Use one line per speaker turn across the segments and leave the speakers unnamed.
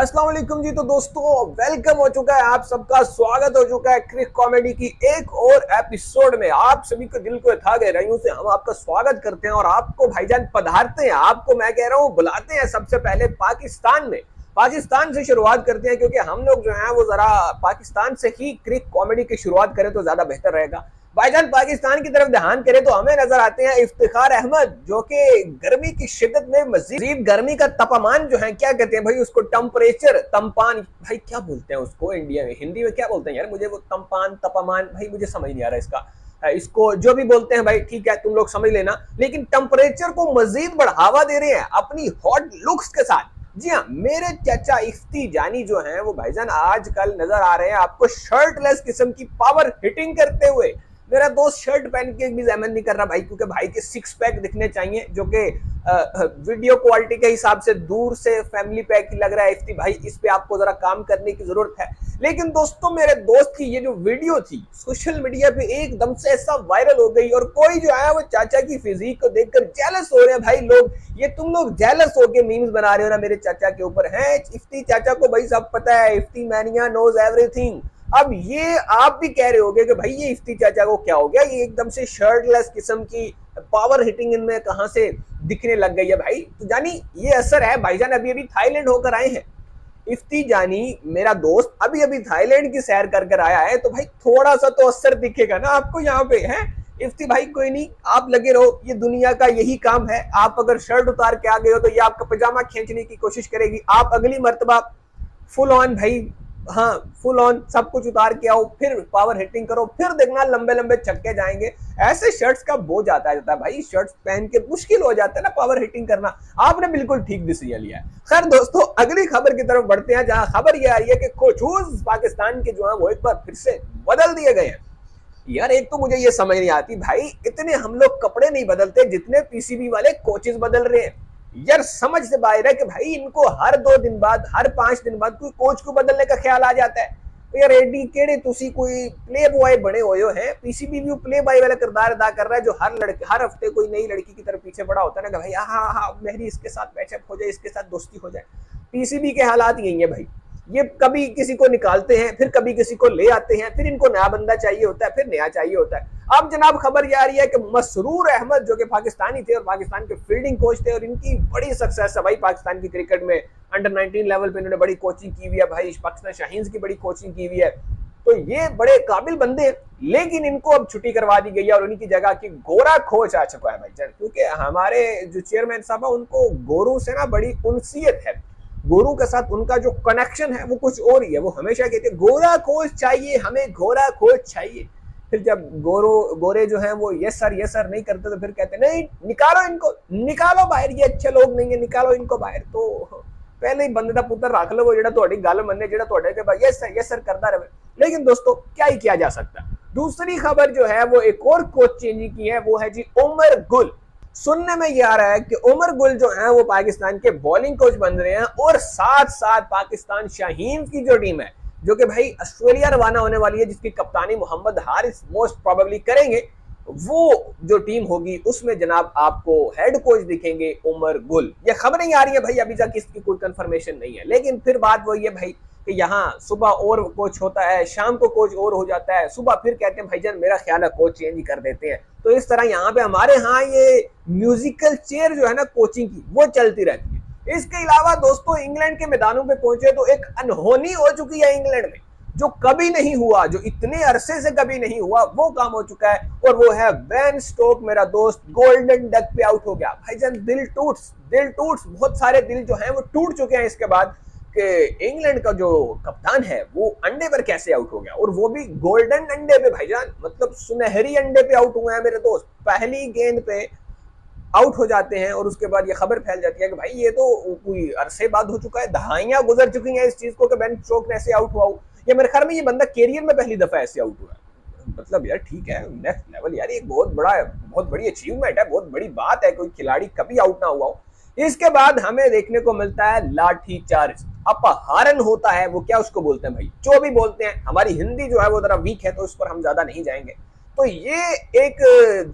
अस्सलाम वालेकुम जी। तो दोस्तों वेलकम हो चुका है, आप सबका स्वागत हो चुका है क्रिक कॉमेडी की एक और एपिसोड में। आप सभी को दिल को था गहराइयों से हम आपका स्वागत करते हैं और आपको भाईजान पधारते हैं, आपको मैं कह रहा हूँ बुलाते हैं सबसे पहले पाकिस्तान में। पाकिस्तान से शुरुआत करते हैं क्योंकि हम लोग जो है वो जरा पाकिस्तान से ही क्रिक कॉमेडी की शुरुआत करें तो ज्यादा बेहतर रहेगा। भाईजान पाकिस्तान की तरफ ध्यान करें तो हमें नजर आते हैं इफ्तिखार अहमद, जो कि गर्मी की शिद्दत में मजीद गर्मी का तापमान जो है, क्या कहते हैं भाई उसको, टेम्परेचर, तमपान, भाई क्या बोलते हैं उसको इंडिया में, हिंदी में क्या बोलते हैं यार, मुझे वो तमपान तपमान भाई मुझे समझ नहीं आ रहा इसका। इसको जो भी बोलते हैं भाई ठीक है, तुम लोग समझ लेना। लेकिन टेम्परेचर को मजीद बढ़ावा दे रहे हैं अपनी हॉट लुक्स के साथ। जी हाँ, मेरे चाचा इफ्ती जानी जो हैं वो भाईजान आजकल नजर आ रहे हैं आपको शर्टलेस किस्म की पावर हिटिंग करते हुए। मेरा दोस्त शर्ट पहन के भी जहमत नहीं कर रहा भाई, क्योंकि भाई के सिक्स पैक दिखने चाहिए, जो कि वीडियो क्वालिटी के हिसाब से दूर से फैमिली पैक ही लग रहा है। इफ्ती भाई इस पे आपको जरा काम करने की जरूरत है। लेकिन दोस्तों मेरे दोस्त की ये जो वीडियो थी सोशल मीडिया पे एकदम से ऐसा वायरल हो गई और कोई जो है वो चाचा की फिजिक को देखकर जेलस हो रहे हैं भाई लोग। ये तुम लोग जेलस होके मीम्स बना रहे हो ना मेरे चाचा के ऊपर है। इफ्ती चाचा को भाई सब पता है, इफ्ती मैनिया नोज एवरीथिंग। अब ये आप भी कह रहे होगे कि भाई ये इफ्ती चाचा को क्या हो गया, ये एकदम से शर्टलेस किस्म की पावर हिटिंग इनमें कहां से दिखने लग गई है भाई। तो जानी ये असर है भाईजान, अभी अभी थाईलैंड होकर आए हैं इफ्ती जानी, मेरा दोस्त अभी अभी थाईलैंड की सैर कर कर आया है, तो भाई थोड़ा सा तो असर दिखेगा ना आपको यहाँ पे है। इफ्ती भाई कोई नहीं, आप लगे रहो, ये दुनिया का यही काम है। आप अगर शर्ट उतार के आ गए हो तो ये आपका पजामा खींचने की कोशिश करेगी। आप अगली मर्तबा फुल ऑन भाई, हाँ फुल ऑन सब कुछ उतार के आओ, फिर पावर हिटिंग करो, फिर देखना लंबे लंबे छक्के जाएंगे। ऐसे शर्ट्स का बोझ आता है भाई, शर्ट्स पहन के मुश्किल हो जाता है ना पावर हिटिंग करना। आपने बिल्कुल ठीक डिसीजन लिया है। खैर दोस्तों अगली खबर की तरफ बढ़ते हैं, जहां खबर यह आ रही है कि कोचेस पाकिस्तान के जो है वो एक बार फिर से बदल दिए गए हैं। यार एक तो मुझे ये समझ नहीं आती भाई, इतने हम लोग कपड़े नहीं बदलते जितने पीसीबी वाले कोचेस बदल रहे हैं। यार समझ से बाहर है कि भाई इनको हर 2 दिन बाद, हर 5 दिन बाद कोई कोच को बदलने का ख्याल आ जाता है। तो यार एडी केड़े तुसी कोई प्ले बॉय बने हुए हो हैं, पीसीबी भी प्ले बॉय वाला किरदार अदा कर रहा है, जो हर हफ्ते कोई नई लड़की की तरफ पीछे पड़ा होता है ना कि भाई हाँ हाँ मेरी इसके साथ मैचअप हो जाए, इसके साथ दोस्ती हो जाए। पीसीबी के हालात यही है भाई, ये कभी किसी को निकालते हैं, फिर कभी किसी को ले आते हैं, फिर इनको नया बंदा चाहिए होता है, फिर नया चाहिए होता है। अब जनाब खबर यह आ रही है कि मसरूर अहमद जो कि पाकिस्तानी थे और पाकिस्तान के फील्डिंग कोच थे और इनकी बड़ी सक्सेस है भाई पाकिस्तान की क्रिकेट में, अंडर 19 लेवल पे इन्होंने बड़ी कोचिंग की हुई है भाई, पाकिस्तान शाहीन्स की बड़ी कोचिंग की हुई है, तो ये बड़े काबिल बंदे हैं। लेकिन इनको अब छुट्टी करवा दी गई है और उनकी जगह की गोरा कोच आ चुका है भाई जान, क्योंकि हमारे जो चेयरमैन साहब है उनको गोरू से ना बड़ी उनसियत है। गोरू के साथ उनका जो कनेक्शन है वो कुछ और ही है। वो हमेशा कहते हैं गोरा कोच चाहिए हमें, गोरा कोच चाहिए। फिर जब गोरे जो हैं वो यस सर नहीं करते तो फिर कहते नहीं निकालो इनको, निकालो बाहर, ये अच्छे लोग नहीं है, निकालो इनको बाहर। तो पहले ही बंदे का पुत्र रख लो जो ਤੁਹਾਡੀ ਗੱਲ ਮੰਨੇ, ਜਿਹੜਾ ਤੁਹਾਡੇ के बाद यस सर करता रहे। लेकिन दोस्तों क्या ही किया जा सकता। दूसरी खबर जो है वो एक और कोच चेंज की है, वो है जी उमर गुल। सुनने में ये आ रहा है कि उमर गुल जो है वो पाकिस्तान के बॉलिंग कोच बन रहे हैं और साथ साथ पाकिस्तान शाहीन की जो टीम है जो कि भाई ऑस्ट्रेलिया रवाना होने वाली है, जिसकी कप्तानी मोहम्मद हारिस मोस्ट प्रोबेबली करेंगे, वो जो टीम होगी उसमें जनाब आपको हेड कोच दिखेंगे उमर गुल। ये खबरें आ रही है भाई, अभी तक इसकी कोई कंफर्मेशन नहीं है। लेकिन फिर बात वही है भाई कि यहाँ सुबह और कोच होता है, शाम को कोच और हो जाता है, सुबह फिर कहते हैं भाईजान मेरा ख्याल है कोच चेंज ही कर देते हैं। तो इस तरह यहाँ पे हमारे यहाँ ये म्यूजिकल चेयर जो है ना कोचिंग की वो चलती रहती है। इसके अलावा दोस्तों इंग्लैंड के मैदानों पे पहुंचे तो एक अनहोनी हो चुकी है इंग्लैंड में, जो कभी नहीं हुआ, जो इतने अरसे से कभी नहीं हुआ, वो काम हो चुका है और वो है बेन स्टोक मेरा दोस्त गोल्डन डक पे आउट हो गया। भाईजान दिल टूट्स, बहुत सारे दिल जो हैं वो टूट चुके हैं इसके बाद कि इंग्लैंड का जो कप्तान है वो अंडे पर कैसे आउट हो गया, और वो भी गोल्डन अंडे पे भाईजान, मतलब सुनहरी अंडे पे आउट हुए हैं मेरे दोस्त। पहली गेंद पे आउट हो जाते हैं और उसके बाद ये खबर फैल जाती है कि भाई ये तो कोई अरसे बाद हो चुका है, दहाइयां गुजर चुकी हैं इस चीज को कि बेन स्टोक ने ऐसे आउट हुआ हो। ये मेरे ख्याल में ये बंदा कैरियर में पहली दफा ऐसे आउट हुआ है। मतलब यार ठीक है, नेक्स्ट लेवल यार, ये बहुत बड़ी अचीवमेंट है, बहुत बड़ी बात है, कोई खिलाड़ी कभी आउट ना हुआ हो। इसके बाद हमें देखने को मिलता है लाठी चार्ज, अपहरण होता है। वो क्या उसको बोलते हैं भाई, जो भी बोलते हैं, हमारी हिंदी जो है वो जरा वीक है तो उस पर हम ज्यादा नहीं जाएंगे। तो ये एक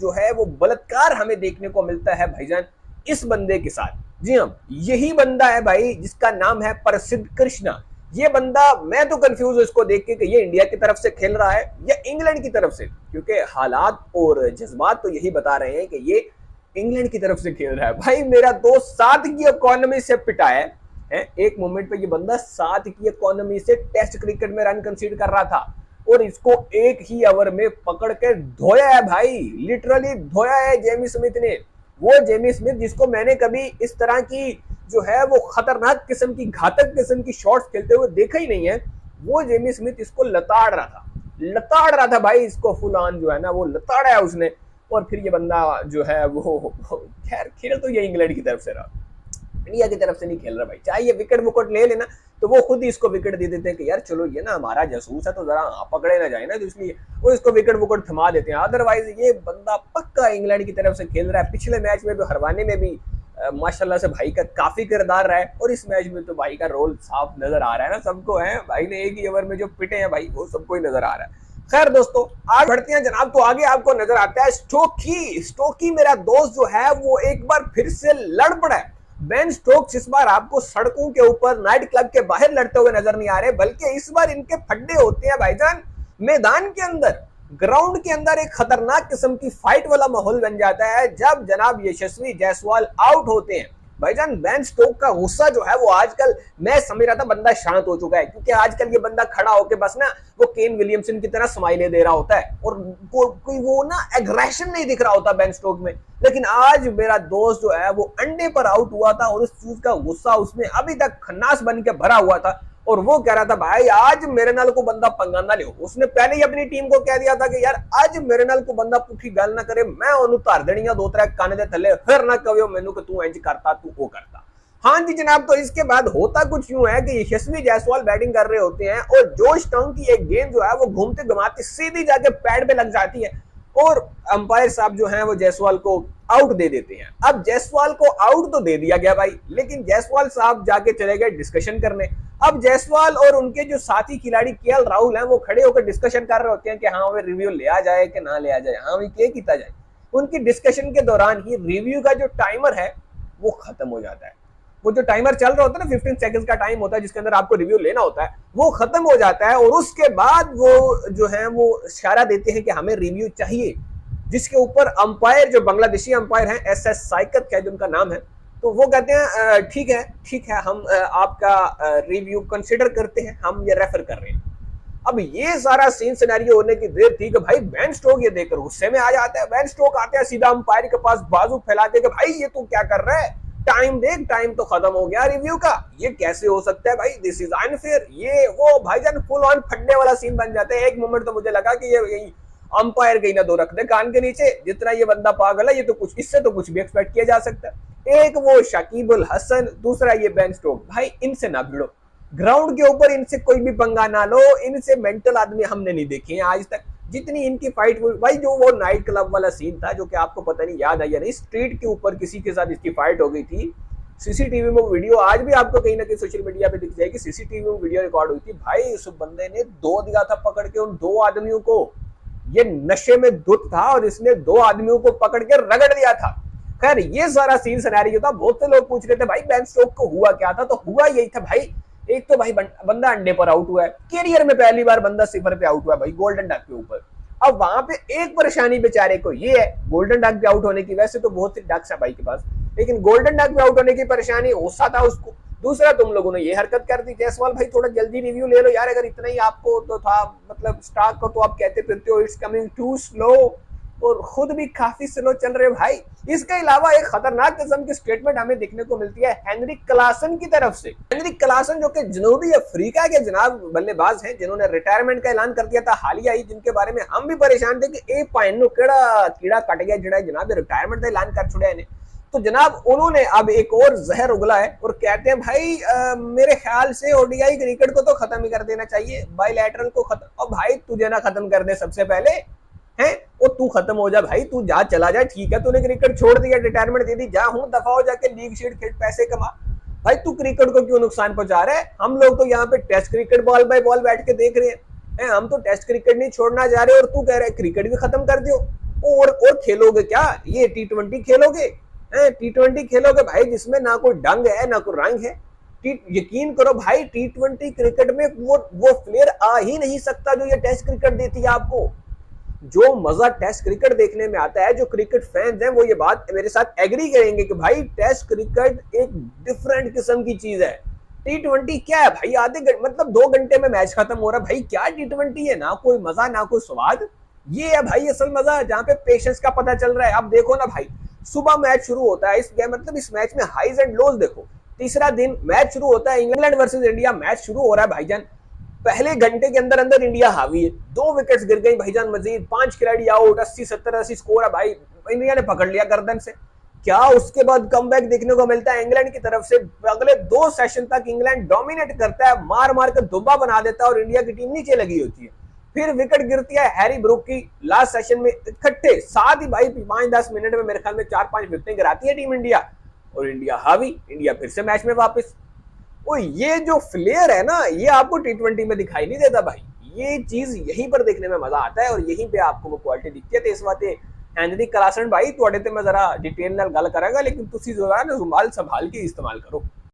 जो है वो बलात्कार हमें देखने को मिलता है भाईजान इस बंदे के साथ। जी हाँ, यही बंदा है भाई जिसका नाम है प्रसिद्ध कृष्णा। ये बंदा, मैं तो कंफ्यूज हूं इसको देख के कि ये इंडिया की तरफ से खेल रहा है या इंग्लैंड की तरफ से, क्योंकि हालात और जज्बात तो यही बता रहे हैं कि ये इंग्लैंड की तरफ से खेल रहा है। भाई मेरा दोस्त 7 की इकोनॉमी से पिटा है। एक मोमेंट पे ये बंदा 7 की इकोनॉमी से टेस्ट क्रिकेट में रन कंसीड कर रहा था और इसको एक ही ओवर में पकड़ के धोया है भाई, लिटरली धोया है जेमी स्मिथ ने। वो जेमी स्मिथ जिसको मैंने कभी इस तरह की जो है वो खतरनाक किस्म की, घातक किस्म की शॉट्स खेलते हुए देखा ही नहीं है। वो जेमी स्मिथ इसको लताड़ रहा था भाई, इसको फुल ऑन जो है ना वो लताड़ा है उसने। और फिर ये बंदा जो है वो खैर खेल तो ये इंग्लैंड की तरफ से रहा, इंडिया की तरफ से नहीं खेल रहा भाई। चाहे ये विकेट विकेट ले लेना तो वो खुद ही इसको विकेट दे देते हैं कि यार चलो ये ना हमारा जासूस है तो जरा पकड़े ना जाए ना, तो इसलिए वो इसको विकेट विकेट थमा देते हैं। अदरवाइज ये बंदा पक्का इंग्लैंड की तरफ से खेल रहा है। पिछले मैच में भी हरवाने में भी माशाल्लाह से भाई का काफी किरदार रहा है और इस मैच में तो भाई का रोल साफ नजर आ रहा है ना सबको। है भाई ने एक ही ओवर में जो पिटे हैं भाई वो सबको ही नजर आ रहा है। खैर दोस्तों आगे बढ़ते हैं जनाब। तो आगे आपको नजर आता है स्टोकी मेरा दोस्त जो है वो एक बार फिर से लड़ पड़ा है। बेन स्टोक्स इस बार आपको सड़कों के ऊपर, नाइट क्लब के बाहर लड़ते हुए नजर नहीं आ रहे, बल्कि इस बार इनके फड्डे होते हैं भाईजान मैदान के अंदर, ग्राउंड के अंदर। एक खतरनाक किस्म की फाइट वाला माहौल बन जाता है जब जनाब यशस्वी जायसवाल आउट होते हैं। भाईजान बेन स्टोक का गुस्सा जो है वो आजकल, मैं समझ रहा था बंदा शांत हो चुका है, क्योंकि आजकल ये बंदा खड़ा होकर बस ना वो केन विलियमसन की तरह स्माइलें दे रहा होता है और कोई वो ना एग्रेशन नहीं दिख रहा होता बेन स्टोक में। लेकिन आज मेरा दोस्त जो है वो अंडे पर आउट हुआ था और उस चीज का गुस्सा उसमें अभी तक खन्नास बन के भरा हुआ था और वो कह रहा था भाई आज मेरे नाल को बंदा पंगा ना लियो। उसने पहले ही अपनी टीम को कह दिया था कि यार आज मेरे नाल को बंदा पुठी गल ना करे, मैं ओनू धर देनी 2-3 कान दे थले, फिर ना कहियो मैनू कि तू इंज करता तू वो करता। हाँ जी जनाब, तो इसके बाद होता कुछ यूं है कि यशस्वी जायसवाल बैटिंग कर रहे होते हैं और जोश टंग की एक गेंद जो है वो घूमते घुमाते सीधी जाके पैड पे लग जाती है और अंपायर साहब जो हैं वो जायसवाल को आउट दे देते हैं। अब जायसवाल को आउट तो दे दिया गया भाई, लेकिन जायसवाल साहब जाके चले गए डिस्कशन करने। अब जायसवाल और उनके जो साथी खिलाड़ी केएल राहुल हैं वो खड़े होकर डिस्कशन कर रहे होते हैं कि हाँ वो रिव्यू लिया जाए कि ना लिया जाए, हाँ भी क्या किया जाए। उनकी डिस्कशन के दौरान ही रिव्यू का जो टाइमर है वो खत्म हो जाता है। वो जो टाइमर चल रहा होता है ना 15 सेकंड्स का टाइम होता है जिसके अंदर आपको रिव्यू लेना होता है, वो खत्म हो जाता है और उसके बाद वो जो है वो इशारा देते हैं कि हमें रिव्यू चाहिए, जिसके ऊपर अंपायर जो बांग्लादेशी अंपायर हैं एसएस साइकत शायद उनका नाम है, तो वो कहते हैं ठीक है हम आपका रिव्यू कंसिडर करते हैं, हम ये रेफर कर रहे हैं। अब ये सारा सीन सिनेरियो होने की देर थी कि भाई बेन स्टोक ये देखकर गुस्से में आ जाता है। बेन स्टोक आते हैं सीधा अंपायर के पास बाजू फैला के कि भाई ये तू क्या कर रहा है, टाइम देख, टाइम तो खत्म हो गया रिव्यू का, ये कैसे हो सकता है भाई, दिस इज अनफेयर। ये वो भाईजान फुल ऑन फटने वाला सीन बन जाता है। एक मोमेंट तो मुझे लगा कि ये अंपायर कहीं ना दो रख दे कान के नीचे, जितना ये बंदा पागल है ये तो कुछ, इससे तो कुछ भी एक्सपेक्ट किया जा सकता है। एक वो शकीब उल हसन, दूसरा ये बेन स्टोक, भाई इनसे ना भिड़ो, ग्राउंड के ऊपर इनसे कोई भी पंगा ना लो, इनसे मेंटल आदमी हमने नहीं देखे हैं आज तक जितनी इनकी फाइट हुई। भाई जो वो नाइट क्लब वाला सीन था जो कि आपको पता नहीं याद है या नहीं, स्ट्रीट के ऊपर किसी के साथ इसकी फाइट हो गई थी, सीसीटीवी में वीडियो आज भी आपको कहीं ना कहीं सोशल मीडिया पे दिख जाएगी, सीसीटीवी में वीडियो रिकॉर्ड हुई थी। भाई उस बंदे ने दो दिया था पकड़ के उन 2 आदमियों को, ये नशे में धुत था और इसने 2 आदमियों को पकड़ के रगड़ दिया था। खैर ये सारा सीन सिनेरियो था। बहुत से लोग पूछ रहे थे भाई बेन स्टोक को हुआ क्या था, तो हुआ यही था भाई, एक तो भाई बंदा अंडे पर आउट हुआ है, कैरियर में पहली बार बंदा सिफर पे आउट हुआ भाई गोल्डन डक के ऊपर। अब वहां पे एक परेशानी बेचारे को ये है, गोल्डन डक पे आउट होने की, वैसे तो बहुत सी डक्स है भाई के पास, लेकिन गोल्डन डक पे आउट होने की परेशानी गुस्सा था उसको। दूसरा तुम लोगों ने ये हरकत कर दी, जायसवाल भाई थोड़ा जल्दी रिव्यू ले लो यार, अगर इतना ही आपको तो था मतलब स्टॉक को, तो आप कहते फिरते हो इट्स कमिंग टू स्लो, और खुद भी काफी स्लो चल रहे भाई। इसके अलावा एक खतरनाक किस्म की स्टेटमेंट हमें देखने को मिलती है हेनरिक क्लासन की तरफ से। हेनरिक क्लासन जो कि जनूबी अफ्रीका के जनाब बल्लेबाज हैं, जिन्होंने रिटायरमेंट का ऐलान कर दिया था हालिया ही, जिनके बारे में हम भी परेशान थे कि ए पाइन कीड़ा कट गया जड़ा जनाब रिटायरमेंट का ऐलान कर छुड़े ने। तो जनाब उन्होंने अब एक और जहर उगला है और कहते हैं भाई मेरे ख्याल से ओडीआई क्रिकेट को तो खत्म ही कर देना चाहिए, बायलैटरल को खत्म। और भाई तुझे ना खत्म कर दे सबसे पहले है, वो तू खत्म हो जा भाई, तू जा चला जा, ठीक है तूने क्रिकेट छोड़ दिया, रिटायरमेंट दे दी, जा हूं दफा हो जाके लीग शीट खेल पैसे कमा। भाई तू क्रिकेट को क्यों नुकसान पहुंचा रहा है? हम लोग तो यहाँ पे test cricket ball by ball बैठ के देख रहे हैं, हम तो टेस्ट क्रिकेट नहीं छोड़ना चाह रहे और तू कह रहे क्रिकेट भी खत्म कर दियो। और खेलोगे क्या, ये T20 खेलोगे? T20 खेलोगे भाई जिसमें ना कोई डंग है ना कोई रंग है। यकीन करो भाई, T20 क्रिकेट में वो फ्लेयर आ ही नहीं सकता जो ये टेस्ट क्रिकेट देती है आपको। जो मजा टेस्ट क्रिकेट देखने में आता है, जो क्रिकेट फैंस हैं वो ये बात मेरे साथ एग्री करेंगे कि भाई टेस्ट क्रिकेट एक डिफरेंट किस्म की चीज है। T20 क्या है भाई, मतलब 2 घंटे में मैच खत्म हो रहा है भाई। क्या T20 है, ना कोई मजा ना कोई स्वाद। ये है भाई असल मजा, जहां पे पेशेंस का पता चल रहा है। अब देखो ना भाई, सुबह मैच शुरू होता है, इस मैच में हाईज एंड लोज देखो। तीसरा दिन मैच शुरू होता है, इंग्लैंड वर्सेस इंडिया मैच शुरू हो रहा है भाईजान। पहले घंटे के अंदर अंदर इंडिया हावी है, 2 विकेट्स गिर गई भाईजान, मजीद 5 खिलाड़ी आउट, 80-70 स्कोर है भाई। इंडिया ने पकड़ लिया गर्दन से। क्या उसके बाद कमबैक देखने को मिलता है इंग्लैंड की तरफ से। अगले 2 सेशन तक इंग्लैंड डोमिनेट करता है, मार मार कर दुब्बा बना देता है और इंडिया की टीम नीचे लगी होती है। फिर विकेट गिरती है हैरी ब्रूक की लास्ट सेशन में, इकट्ठे साथ ही भाई 5-10 मिनट में मेरे ख्याल में 4-5 विकेटें गिराती है टीम इंडिया, और इंडिया हावी। इंडिया फिर से मैच में वापस। वो ये जो फ्लेयर है ना, ये आपको T20 में दिखाई नहीं देता भाई। ये चीज यहीं पर देखने में मजा आता है और यहीं पे आपको वो क्वालिटी दिखती है। तो इस वास्ते एंथनी क्लासन भाई थोड़े ते मैं जरा डिटेल नाल गल करांगा, लेकिन तुसी जो है ना जुबान संभाल के इस्तेमाल करो।